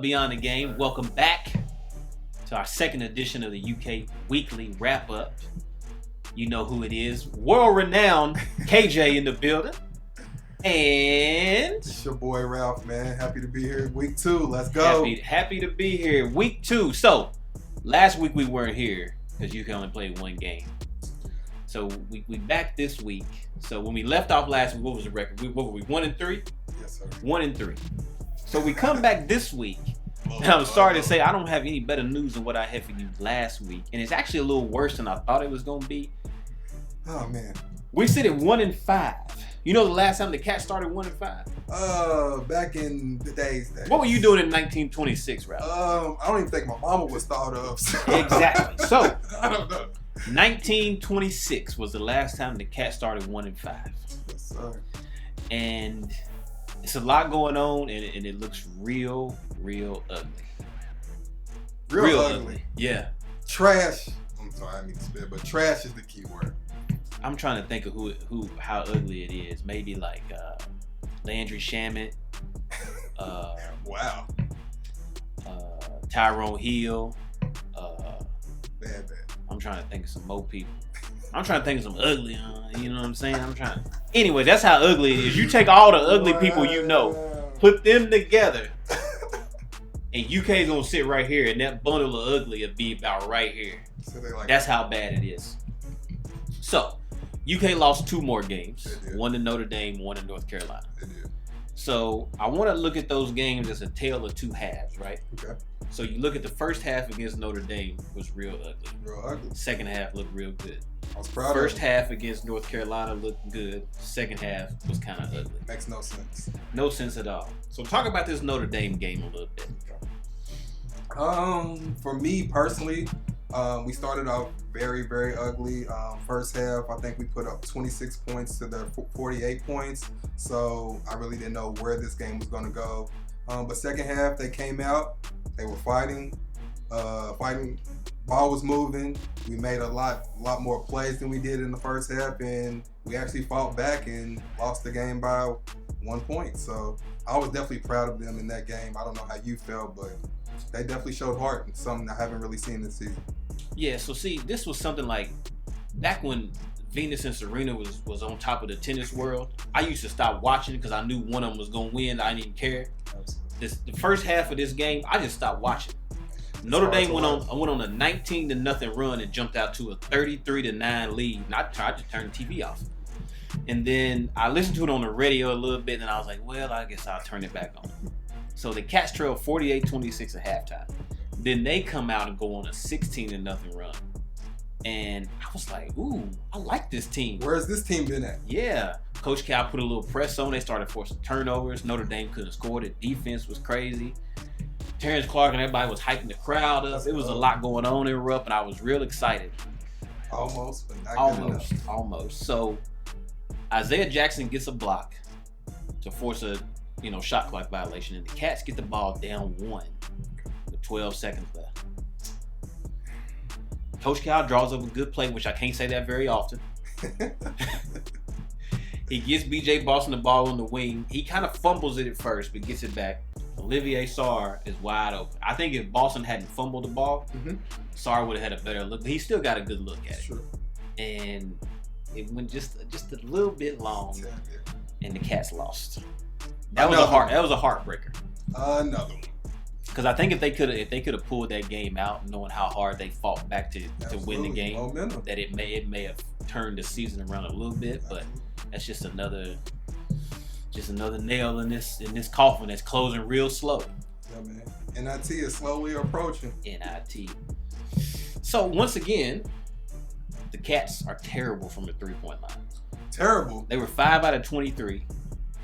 Beyond the Game? Welcome back to our second edition of the UK Weekly Wrap-Up. You know who it is. World-renowned KJ in the building. And... It's your boy Ralph, man. Happy to be here. Week 2. Let's go. Happy to be here. Week 2. So, last week we weren't here because you can only play one game. So, we back this week. So, when we left off last week, what was the record? What were we, 1-3? Yes, sir. 1-3. So, we come back this week. And I'm sorry to say, I don't have any better news than what I had for you last week. And it's actually a little worse than I thought it was going to be. Oh, man. We sit at 1-5. You know the last time the Cats started 1-5? Back in the days. What were you doing in 1926, Ralph? I don't even think my mama was thought of. So. Exactly. So, I don't know. 1926 was the last time the Cats started 1-5. Yes, sir. And it's a lot going on, and it looks real ugly. Real ugly. Yeah. Trash. I'm sorry, I didn't mean to spit, but trash is the key word. I'm trying to think of how ugly it is. Maybe like Landry Shamet. Wow. Tyrone Hill. Bad. I'm trying to think of some more people. I'm trying to think of some ugly, you know what I'm saying? Anyway, that's how ugly it is. You take all the ugly people you know, put them together, and UK's gonna sit right here, and that bundle of ugly will be about right here. So that's how bad it is. So, UK lost 2 more games. One to Notre Dame, one to North Carolina. They did. So, I want to look at those games as a tale of 2 halves, right? Okay. So, you look at the first half against Notre Dame was real ugly. Real ugly. Second half looked real good. I was proud First of half against North Carolina looked good. Second half was kind of ugly. Makes no sense. No sense at all. So, talk about this Notre Dame game a little bit. For me personally, we started off very, very ugly. First half, I think we put up 26 points to their 48 points. So I really didn't know where this game was going to go. But second half, they came out. They were fighting. Ball was moving. We made a lot more plays than we did in the first half, and we actually fought back and lost the game by 1 point. So I was definitely proud of them in that game. I don't know how you felt, but they definitely showed heart, and something I haven't really seen this season. Yeah, so see, this was something like back when Venus and Serena was on top of the tennis world. I used to stop watching because I knew one of them was going to win. I didn't even care. The first half of this game, I just stopped watching. Notre Dame went on a 19-0 run and jumped out to a 33-9 lead. And I tried to turn the TV off. And then I listened to it on the radio a little bit, and I was like, well, I guess I'll turn it back on. So the Cats trailed 48-26 at halftime. Then they come out and go on a 16-0 run. And I was like, ooh, I like this team. Where's this team been at? Yeah. Coach Cal put a little press on. They started forcing turnovers. Notre Dame couldn't score. The defense was crazy. Terrence Clark and everybody was hyping the crowd up. It was a lot going on in Rupp, and I was real excited. Almost, but not good enough. Almost. So Isaiah Jackson gets a block to force a shot clock violation, and the Cats get the ball down 1 with 12 seconds left. Coach Cal draws up a good play, which I can't say that very often. He gives B.J. Boston the ball on the wing. He kind of fumbles it at first, but gets it back. Olivier Sarr is wide open. I think if Boston hadn't fumbled the ball, Sarr would have had a better look. But he still got a good look at it. Sure. And it went just a little bit long, and the Cats lost. That was a heartbreaker. Another one. Because I think if they could have pulled that game out, knowing how hard they fought back to win the game, momentum. that it may have turned the season around a little bit. But that's just another nail in this coffin that's closing real slow. Yeah, man. NIT is slowly approaching. NIT. So once again, the Cats are terrible from the 3-point line. Terrible. They were 5 out of 23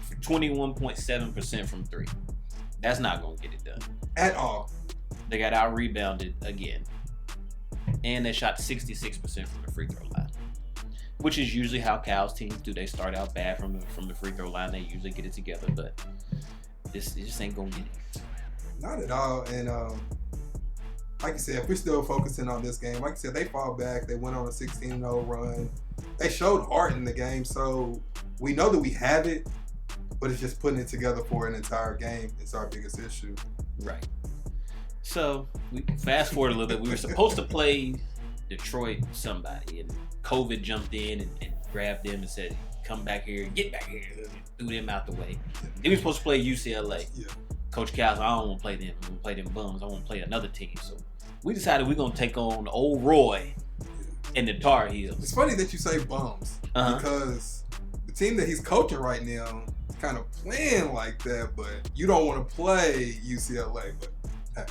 for 21.7% from 3. That's not going to get it done. At all. They got out-rebounded again. And they shot 66% from the free throw line. Which is usually how Cal's teams do. They start out bad from the free throw line. They usually get it together. But it just ain't going to get it. Not at all. And like you said, if we're still focusing on this game, like you said, they fought back. They went on a 16-0 run. They showed heart in the game. So we know that we have it. But it's just putting it together for an entire game is our biggest issue. Right. So we fast forward a little bit. We were supposed to play Detroit somebody, and COVID jumped in and grabbed them and said, "Come back here, get back here," and threw them out the way. Then we were supposed to play UCLA. Yeah. Coach Cal said, "I don't want to play them. I'm gonna play them bums. I want to play another team." So we decided we're gonna take on old Roy and the Tar Heels. It's funny that you say bums because the team that he's coaching right now is kind of playing like that, but you don't want to play UCLA. But hey.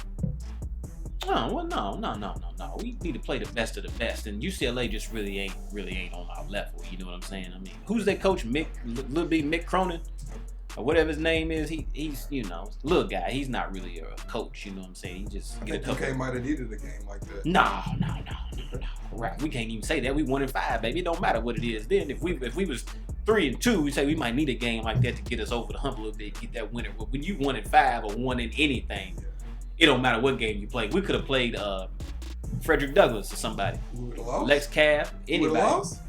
Oh, well, no. We need to play the best of the best, and UCLA just really ain't on our level. You know what I'm saying? I mean, who's their coach? Little B Mick Cronin, or whatever his name is. He's little guy. He's not really a coach. You know what I'm saying? He just I think UK might have needed a game like that. No. Right, we can't even say that. We 1-5, baby. It don't matter what it is. Then if we was 3-2, we say we might need a game like that to get us over the hump a little bit, get that winner. But when you 1-5 or one in anything. Yeah. It don't matter what game you play. We could have played Frederick Douglass or somebody. We would have lost? Lex Cav, anybody. We would have lost?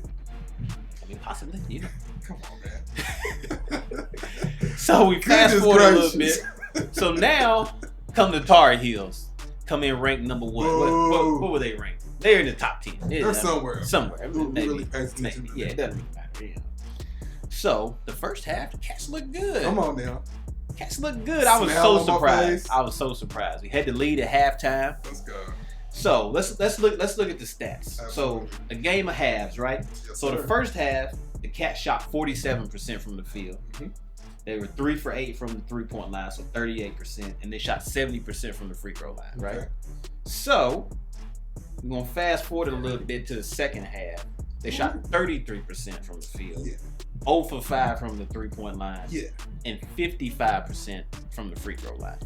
I mean, possibly, you know. Come on, man. So we fast forward a little bit. So now come the Tar Heels. Come in ranked number one. What were they ranked? They're in the top 10. They're somewhere. Somewhere. Maybe. Really maybe. Yeah, it doesn't really matter. Yeah. So the first half, the Cats looked good. Come on now. Cats look good. I was so surprised. We had the lead at halftime. Let's go. So let's look at the stats. Absolutely. So a game of halves, right? Yes, so sir. the first half, the Cats shot 47% from the field. Mm-hmm. They were 3 for 8 from the 3-point line, so 38%, and they shot 70% from the free throw line, right? Okay. So we're gonna fast forward a little bit to the second half. They shot 33% from the field. Yeah. 0 for 5 from the 3-point line. Yeah. And 55% from the free throw line.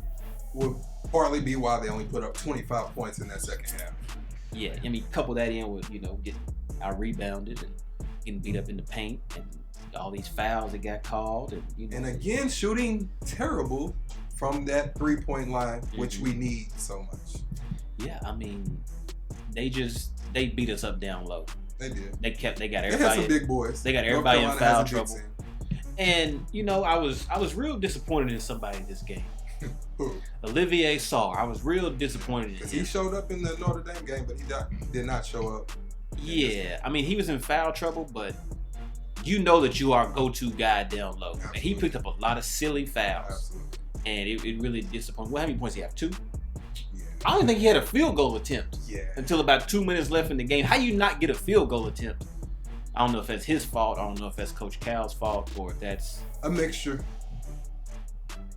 Would partly be why they only put up 25 points in that second half. Yeah, I mean, couple that in with, getting out rebounded and getting beat up in the paint and all these fouls that got called. And again, shooting terrible from that 3-point line, which we need so much. Yeah, I mean, they beat us up down low. They did. They got everybody. They had some big boys. They got everybody in foul trouble. And I was real disappointed in somebody in this game. Who? Olivier Sarr. I was real disappointed in him. Because he showed up in the Notre Dame game, but he did not show up. Yeah, I mean, he was in foul trouble, but you know that you are a go-to guy down low. Absolutely. And he picked up a lot of silly fouls. Absolutely. And it really disappointed. Well, how many points did he have? 2? Yeah. I don't think he had a field goal attempt. Yeah. Until Until about 2 minutes left in the game. How you not get a field goal attempt? I don't know if that's his fault. I don't know if that's Coach Cal's fault or if that's a mixture.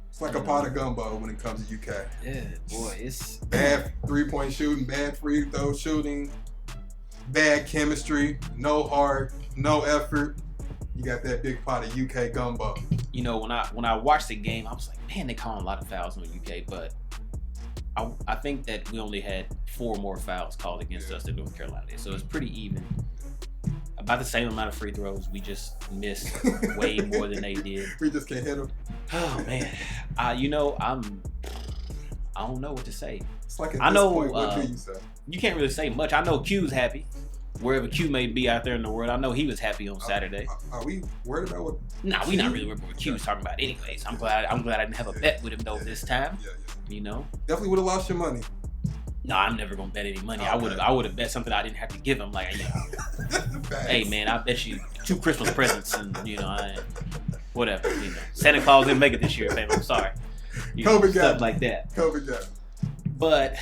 It's like a pot of gumbo when it comes to UK. Yeah, boy, it's bad 3-point shooting, bad free throw shooting, bad chemistry, no heart, no effort. You got that big pot of UK gumbo. When I watched the game, I was like, man, they calling a lot of fouls on UK, but I think that we only had 4 more fouls called against us than North Carolina did. So it's pretty even. About the same amount of free throws. We just missed way more than they did. We just can't hit them. Oh man, I don't know what to say. It's like at this point, what can you say? You can't really say much. I know Q's happy, wherever Q may be out there in the world. I know he was happy on Saturday. Are we worried about what? Nah, we not really worried about what Q was talking about, anyways. I'm glad I didn't have a bet with him though this time. Yeah. Definitely would have lost your money. No, I'm never gonna bet any money. Okay. I would have bet something I didn't have to give him. Like, hey man, I bet you 2 Christmas presents, and whatever. Santa Claus didn't make it this year, baby. I'm sorry. Stuff like that. COVID got it. But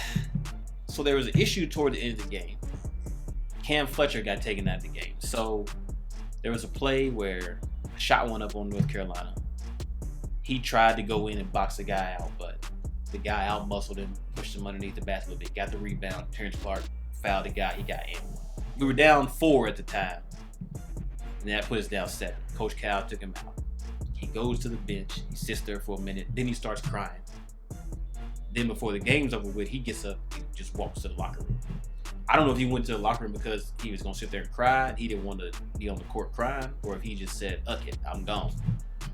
so there was an issue toward the end of the game. Cam Fletcher got taken out of the game. So there was a play where I shot one up on North Carolina. He tried to go in and box the guy out, but the guy out-muscled him, pushed him underneath the basket a little bit, got the rebound. Terrence Clark fouled the guy. He got in. We were down 4 at the time, and that put us down 7. Coach Cal took him out. He goes to the bench. He sits there for a minute. Then he starts crying. Then before the game's over with, he gets up and just walks to the locker room. I don't know if he went to the locker room because he was going to sit there and cry and he didn't want to be on the court crying, or if he just said, "Uck it, I'm gone."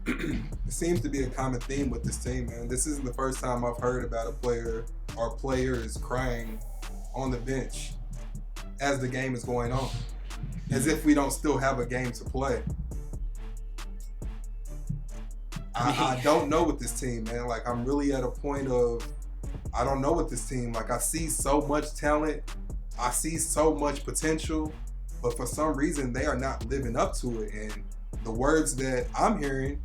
It seems to be a common theme with this team, man. This isn't the first time I've heard about a player or players crying on the bench as the game is going on, as if we don't still have a game to play. I don't know with this team, man. Like, I'm really at a point of I don't know what this team, like I see so much talent, I see so much potential, but for some reason they are not living up to it. And the words that I'm hearing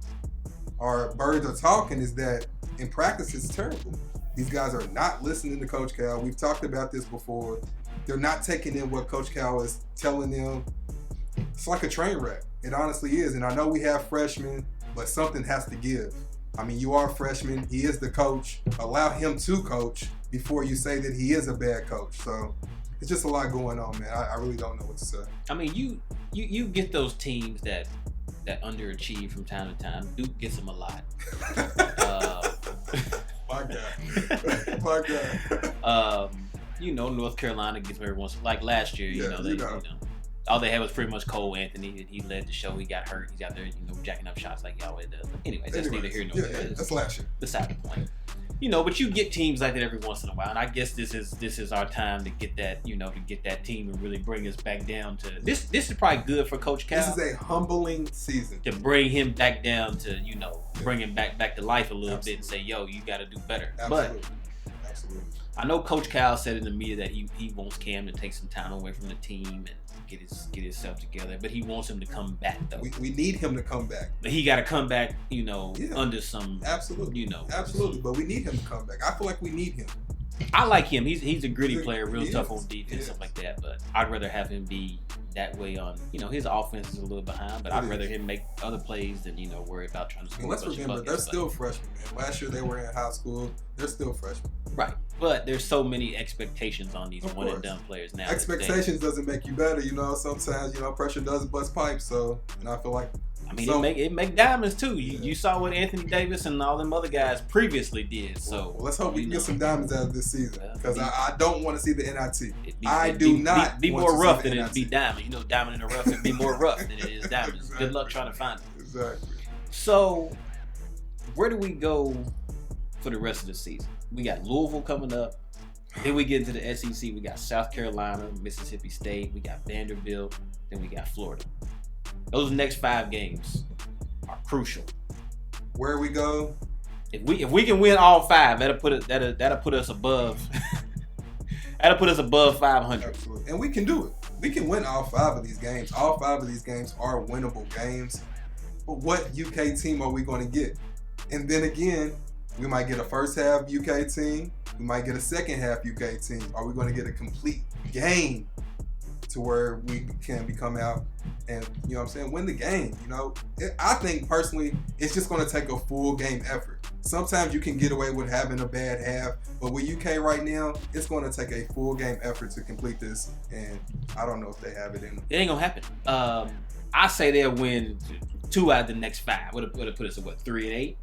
or birds are talking is that in practice it's terrible. These guys are not listening to Coach Cal. We've talked about this before. They're not taking in what Coach Cal is telling them. It's like a train wreck. It honestly is. And I know we have freshmen, but something has to give. I mean, you are a freshman. He is the coach. Allow him to coach before you say that he is a bad coach. So it's just a lot going on, man. I really don't know what to say. I mean, you get those teams that underachieve from time to time. Duke gets them a lot. My God. My God. North Carolina gets them every once. Like last year, you know, all they had was pretty much Cole Anthony. He led the show. He got hurt. He's out there, jacking up shots like he always does. But anyway, that's neither here nor there. That's last year. Beside the point. But you get teams like that every once in a while, and I guess this is our time to get that, to get that team and really bring us back down to this. This is probably good for Coach Cal. This is a humbling season to bring him back down to, bring him back to life a little bit and say, yo, you got to do better. Absolutely. But Absolutely. I know Coach Cal said in the media that he wants Cam to take some time away from the team and get himself together, but he wants him to come back though. We need him to come back. But he got to come back, under some absolutely, absolutely. But we need him to come back. I feel like we need him. I like him. He's a gritty player, real tough on defense, stuff like that. But I'd rather have him be that way on. His offense is a little behind, but I'd rather him make other plays than worry about trying to score. Let's remember, they're still freshmen, man. Last year they were in high school. They're still freshmen. Right. But there's so many expectations on these one and done players now. Expectations doesn't make you better, Sometimes pressure does bust pipes. So, and I feel like. I mean, it make diamonds too. You saw what Anthony Davis and all them other guys previously did. So let's hope we can get some diamonds out of this season, because I don't want to see the NIT. Be more rough than it be diamond. Diamond in the rough and be more rough than it is diamonds. Exactly. Good luck trying to find it. Exactly. So, where do we go for the rest of the season? We got Louisville coming up. Then we get into the SEC. We got South Carolina, Mississippi State. We got Vanderbilt. Then we got Florida. Those next 5 games are crucial. Where we go, if we can win all 5, that'll put us above. That'll put us above 500. Absolutely, and we can do it. We can win all 5 of these games. All 5 of these games are winnable games. But what UK team are we going to get? And then again, we might get a first half UK team. We might get a second half UK team. Are we going to get a complete game to where we can come out and, win the game? I think personally, it's just going to take a full game effort. Sometimes you can get away with having a bad half, but with UK right now, it's going to take a full game effort to complete this, and I don't know if they have it in them. It ain't going to happen. I say they'll win 2 out of the next 5. Would have put us at 3-8?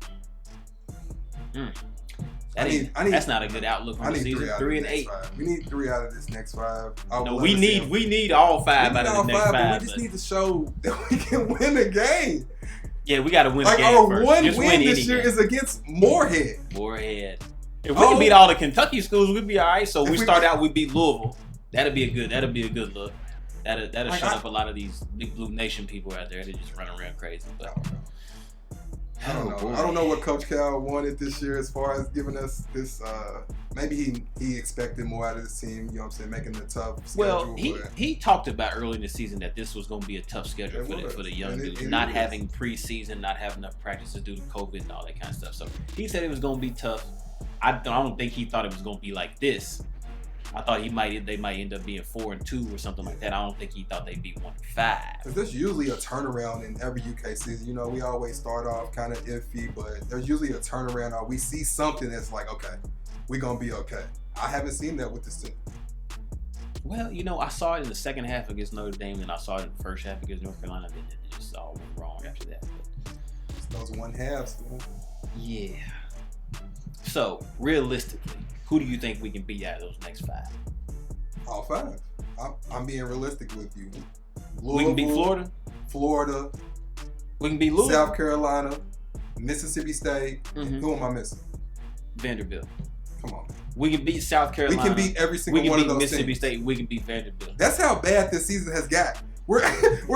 That's not a good outlook on the season. 3-8. We need 3 out of this next 5. We need all 5 out of the next 5. But we just need to show that we can win a game. Yeah, we got to win a game our first. One win this year is against Moorhead. If we can beat all the Kentucky schools, we'd be all right. So we start out, we beat Louisville. That'd be a good look. That'll shut up a lot of these Big Blue Nation people out there that just run around crazy. But I don't know. I don't know what Coach Cal wanted this year as far as giving us this. Maybe he expected more out of this team. Making the tough schedule. Well, he talked about early in the season that this was going to be a tough schedule for the young dudes. Not having preseason, not having enough practices due to COVID and all that kind of stuff. So he said it was going to be tough. I don't think he thought it was going to be like this. I thought they might end up being 4-2 or something like that. I don't think he thought they'd be 1-5. Because there's usually a turnaround in every UK season. We always start off kind of iffy, but there's usually a turnaround, or we see something that's like, okay, we're gonna be okay. I haven't seen that with this team. Well, I saw it in the second half against Notre Dame, and I saw it in the first half against North Carolina. Then it just all went wrong after that. It's those 1/2s. Yeah. So realistically, who do you think we can beat out of those next 5? All 5. I'm being realistic with you. Louisville, we can beat Florida. We can beat Louisville. South Carolina, Mississippi State. Mm-hmm. Who am I missing? Vanderbilt. Come on. We can beat South Carolina. We can beat every single one of those Mississippi teams. State. We can beat Vanderbilt. That's how bad this season has got. We're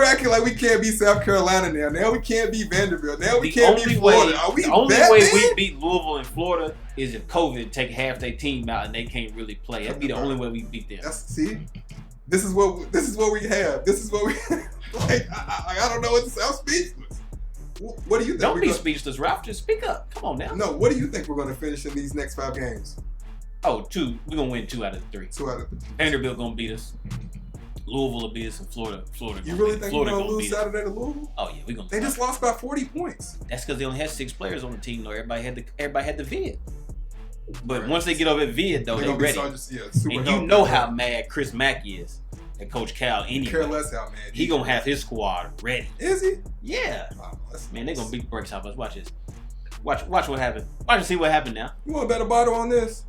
acting like we can't beat South Carolina now. Now we can't beat Vanderbilt. Now we can't beat Florida. The only way we beat Louisville and Florida is if COVID take half their team out and they can't really play. That'd be the only way we beat them. See, this is what we have. This is what we like. I don't know what to say. I'm speechless. What do you think? Don't be speechless, Ralph. Just speak up. Come on now. No, what do you think we're going to finish in these next 5 games? Oh, 2. We're gonna win 2 out of 3. 2 out of 3. Vanderbilt gonna beat us. Louisville will beat us, and Florida. You really think we're gonna lose Saturday to Louisville? Oh yeah, we're gonna. They just lost by 40 points. That's because they only had 6 players on the team. Though everybody had the vid. But once they get over at vid, though, they're ready. And you know how mad Chris Mack is at Coach Cal. Anyway, care less how mad he gonna have his squad ready. Is he? Yeah. Man, they're gonna beat the brakes off us. Watch this. Watch what happened. Watch and see what happened now. You want to bet a bottle on this?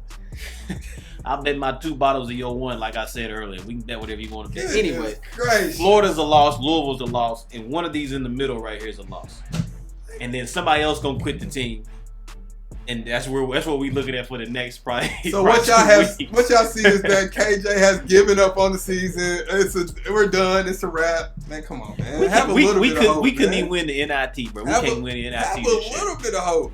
I'll bet my 2 bottles of your one, like I said earlier. We can bet whatever you want to bet. Anyway, gracious. Florida's a loss, Louisville's a loss, and one of these in the middle right here is a loss. And then somebody else gonna quit the team, and that's what we looking at for the next probably. So what y'all see is that KJ has given up on the season. We're done. It's a wrap. Man, come on, man. We couldn't even win the NIT, bro. We can't win the NIT. Have a little bit of hope.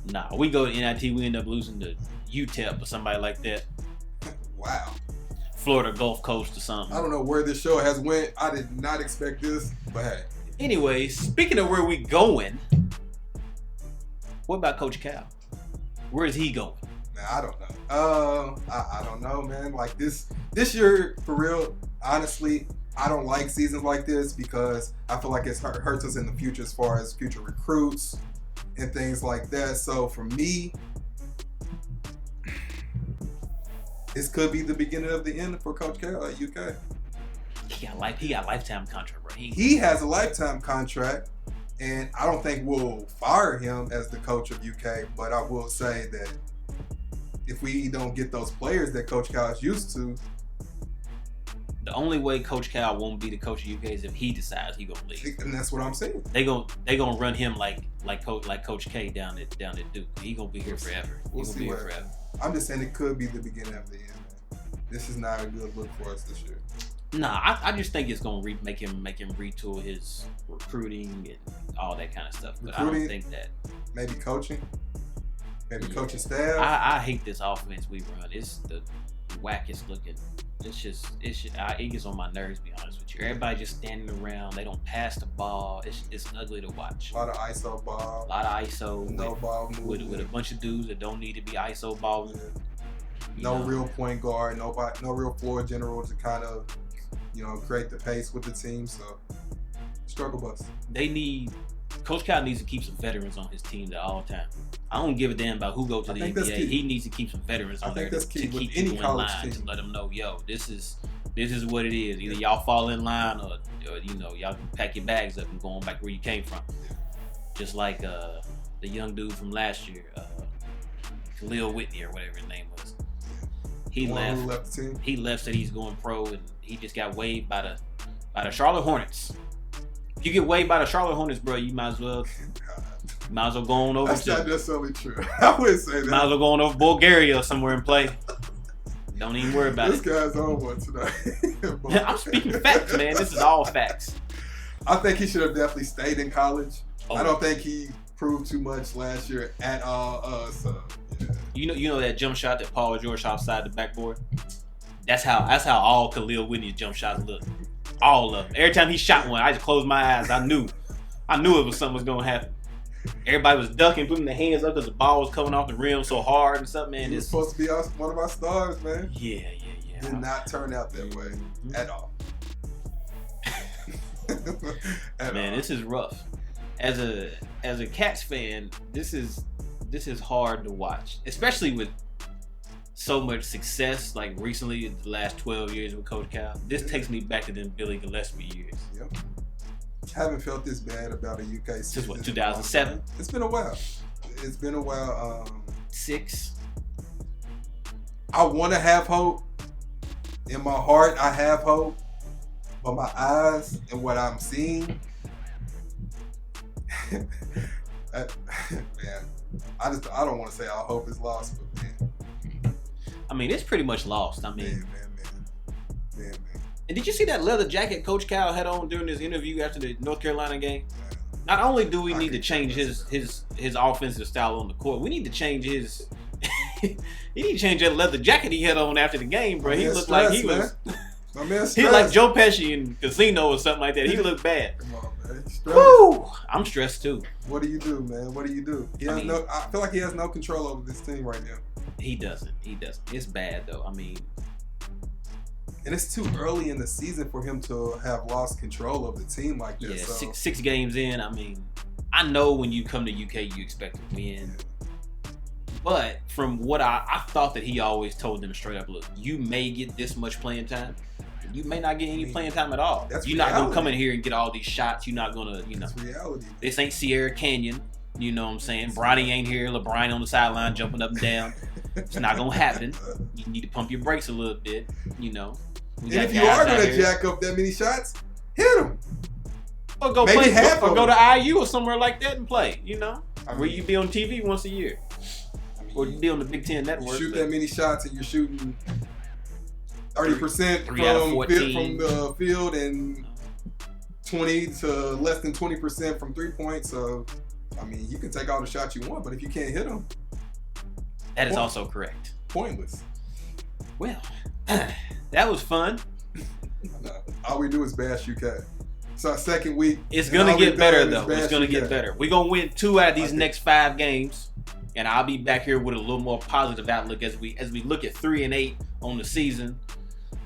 Nah, we go to NIT, we end up losing to UTEP or somebody like that. Wow. Florida Gulf Coast or something. I don't know where this show has went. I did not expect this, but hey. Anyway, speaking of where we going, what about Coach Cal? Where is he going? Man, I don't know. I don't know, man. Like this year, for real, honestly, I don't like seasons like this because I feel like it hurts us in the future as far as future recruits and things like that. So for me, this could be the beginning of the end for Coach Cal at UK. He got lifetime contract, bro. He has a lifetime contract, and I don't think we'll fire him as the coach of UK. But I will say that if we don't get those players that Coach Cal is used to, the only way Coach Cal won't be the coach of UK is if he decides he gonna leave. And that's what I'm saying. They gonna run him like Coach K down at Duke. He gonna be here forever. We'll see here forever. I'm just saying it could be the beginning of the end, man. This is not a good look for us this year. Nah, I just think it's gonna make him retool his recruiting and all that kind of stuff. But I don't think that maybe coaching, coaching staff. I hate this offense we run. It's the wackest looking. It gets on my nerves, to be honest with you. Everybody just standing around. They don't pass the ball. It's ugly to watch. A lot of ISO ball. A lot of ISO. No ball movement. With a bunch of dudes that don't need to be ISO balling. Yeah. No real point guard. No real floor general to kind of, create the pace with the team. So, struggle bus. Coach Cal needs to keep some veterans on his team at all times. I don't give a damn about who goes to the NBA. He needs to keep some veterans on there to keep people in line, to let them know, this is what it is. Either y'all fall in line or y'all can pack your bags up and go on back where you came from. Just like the young dude from last year, Khalil Whitney or whatever his name was. He left the team. He left, said he's going pro, and he just got waived by the Charlotte Hornets. If you get waived by the Charlotte Hornets, bro, you might as well go on over. That's not necessarily true. I wouldn't say that. Might as well go on over Bulgaria or somewhere and play. Don't even worry about this guy's on one tonight. I'm speaking facts, man. This is all facts. I think he should have definitely stayed in college. Oh. I don't think he proved too much last year at all. So yeah. You know that jump shot that Paul George outside the backboard? That's how all Khalil Whitney's jump shots look. All of them. Every time he shot one, I just closed my eyes. I knew it was something was gonna happen. Everybody was ducking, putting their hands up because the ball was coming off the rim so hard and stuff, man. He was supposed to be one of our stars, man. Yeah. Did not turn out that way at all. This is rough. As a Cats fan, this is hard to watch, especially with so much success, like recently in the last 12 years with Coach Cal. This takes me back to them Billy Gillispie years. Yep. Haven't felt this bad about a UK season. Since what, 2007? It's been a while. 6. I want to have hope. In my heart, I have hope. But my eyes and what I'm seeing, man, I don't want to say all hope is lost, but man. I mean, it's pretty much lost. I mean, man. And did you see that leather jacket Coach Cal had on during his interview after the North Carolina game? Not only do we need to change his offensive style on the court, we need to change his. He need to change that leather jacket he had on after the game, bro. He looked like he was. My man, he like Joe Pesci in Casino or something like that. He looked bad. Come on, man. Woo! I'm stressed too. What do you do, man? What do you do? I feel like he has no control over this team right now. He doesn't. It's bad though. I mean, and it's too early in the season for him to have lost control of the team like this. Yeah, so. six games in. I mean, I know when you come to UK, you expect to win. But from what I thought that he always told them straight up, look, you may get this much playing time. You may not get any playing time at all. You're not going to come in here and get all these shots. You're not going to, That's reality. This ain't Sierra Canyon. You know what I'm saying? Bronny ain't here. LeBron on the sideline jumping up and down. It's not going to happen. You need to pump your brakes a little bit, you know. And if you are going to jack up that many shots, hit them. Or go play, or go to IU or somewhere like that and play, you know. Where you be on TV once a year. Or you be on the Big Ten Network. You shoot that many shots and you're shooting 30% from the field and 20 to less than 20% from 3 points. So, I mean, you can take all the shots you want, but if you can't hit them, that is also correct. Pointless. Well, that was fun. All we do is bash UK. It's our second week. It's gonna get better though. It's gonna get better. We're gonna win 2 out of these next 5 games, and I'll be back here with a little more positive outlook as we look at 3-8 on the season.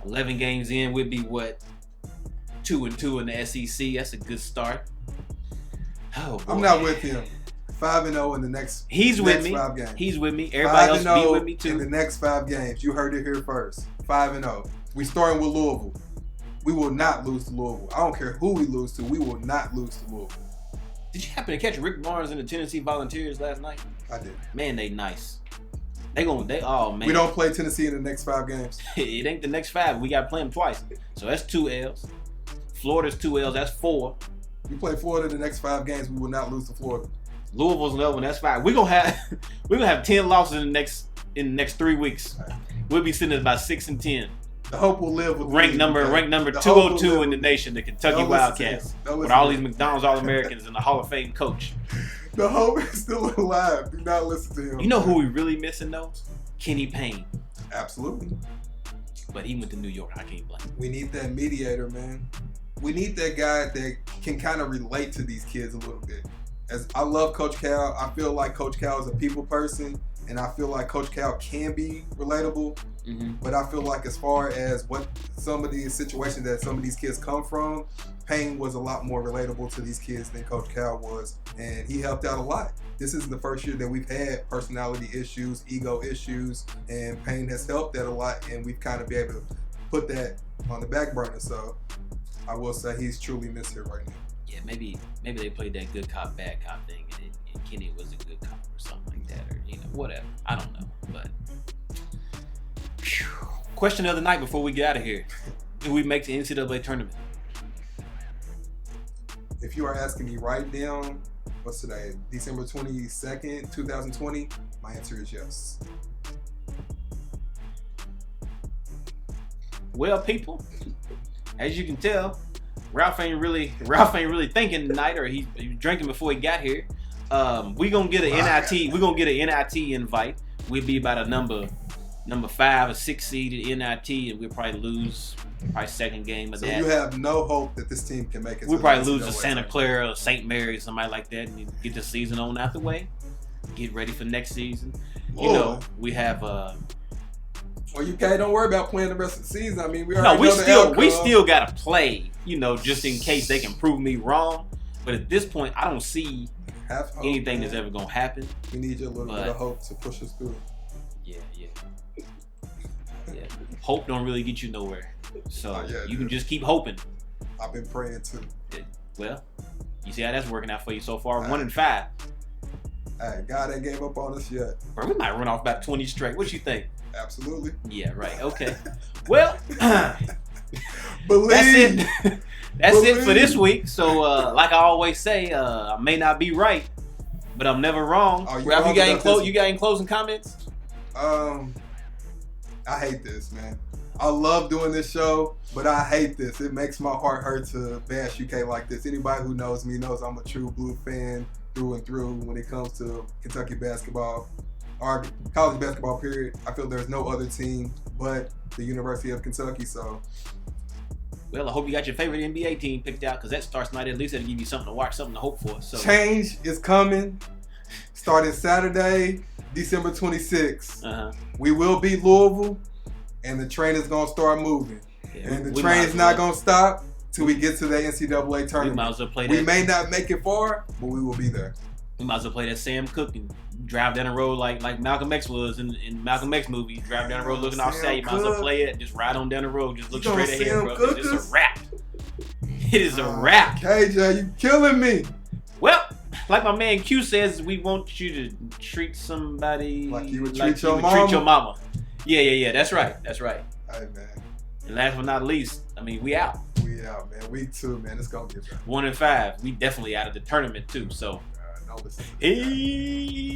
11 games in, we'll be 2-2 in the SEC. That's a good start. Oh, boy. I'm not with him. 5-0 in the next. He's with me. 5 games. He's with me. Everybody else be with me too. In the next 5 games, you heard it here first. 5-0. We starting with Louisville. We will not lose to Louisville. I don't care who we lose to. We will not lose to Louisville. Did you happen to catch Rick Barnes and the Tennessee Volunteers last night? I did. Man, they nice. Man. We don't play Tennessee in the next 5 games. It ain't the next 5. We got to play them twice. So that's 2 L's. Florida's 2 L's. That's 4. We play Florida in the next 5 games. We will not lose to Florida. Louisville's another one. That's 5. We're gonna have 10 losses in the next 3 weeks. We'll be sitting at about 6-10. The hope will live with ranked number 202 in the nation, the Kentucky Wildcats, with all these McDonald's All-Americans and the Hall of Fame coach. The hope is still alive. Do not listen to him. You know who we really missing though? Kenny Payne. Absolutely. But he went to New York. I can't blame him. We need that mediator, man. We need that guy that can kind of relate to these kids a little bit. As I love Coach Cal, I feel like Coach Cal is a people person, and I feel like Coach Cal can be relatable. Mm-hmm. But I feel like as far as what some of these situations that some of these kids come from, Payne was a lot more relatable to these kids than Coach Cal was, and he helped out a lot. This is the first year that we've had personality issues, ego issues, and Payne has helped that a lot, and we've kind of been able to put that on the back burner. So I will say he's truly missed here right now. Yeah, maybe they played that good cop, bad cop thing, and Kenny was a good cop or something like that, or whatever. I don't know, but. Question of the night before we get out of here. Do we make the NCAA tournament? If you are asking me right now, what's today? December 22nd, 2020, my answer is yes. Well, people, as you can tell, Ralph ain't really thinking tonight, or he was drinking before he got here. We gonna get an NIT. We gonna get an NIT invite. We'll be about a number 5 or 6 seed at NIT, and we'll probably lose second game of that. So you have no hope that this team can make it. We'll probably lose to Santa Clara or St. Mary or somebody like that, and get the season on out the way. Get ready for next season. You know, we have. Well, UK, don't worry about playing the rest of the season. I mean, we still gotta play. Just in case they can prove me wrong. But at this point, I don't see anything that's ever gonna happen. We need you a little bit of hope to push us through. Yeah. Hope don't really get you nowhere. So you can just keep hoping. I've been praying too. Well, you see how that's working out for you so far. 1-5. Hey, God ain't gave up on us yet. Bro, we might run off about 20 straight. What you think? Absolutely. Yeah, right. Okay. Well, believe. That's it. That's it for this week. So, like I always say, I may not be right, but I'm never wrong. Ralph, you got any closing comments? I hate this, man. I love doing this show, but I hate this. It makes my heart hurt to bash UK like this. Anybody who knows me knows I'm a true blue fan through and through when it comes to Kentucky basketball or college basketball, period. I feel there's no other team but the University of Kentucky. So, well, I hope you got your favorite NBA team picked out because that starts tonight. At least it'll give you something to watch, something to hope for. So change is coming. Starting Saturday, December 26th. We will beat Louisville, and the train is going to start moving. Yeah, and the train is not going to stop till we get to the NCAA tournament. We might as well play that. We may not make it far, but we will be there. We might as well play that Sam Cooke and drive down the road like Malcolm X was in Malcolm X movie. Drive down the road looking all sad. You might as well play it. Just ride on down the road. Just look straight ahead, bro. It's a wrap. It is a wrap. KJ, you killing me. Well, like my man Q says, we want you to treat somebody like you would treat your mama. Yeah. That's right. Hey, man. And last but not least, I mean, we out. We out, man. Week 2, man. It's going to get better. 1-5. We definitely out of the tournament, too. So, no listen. Hey.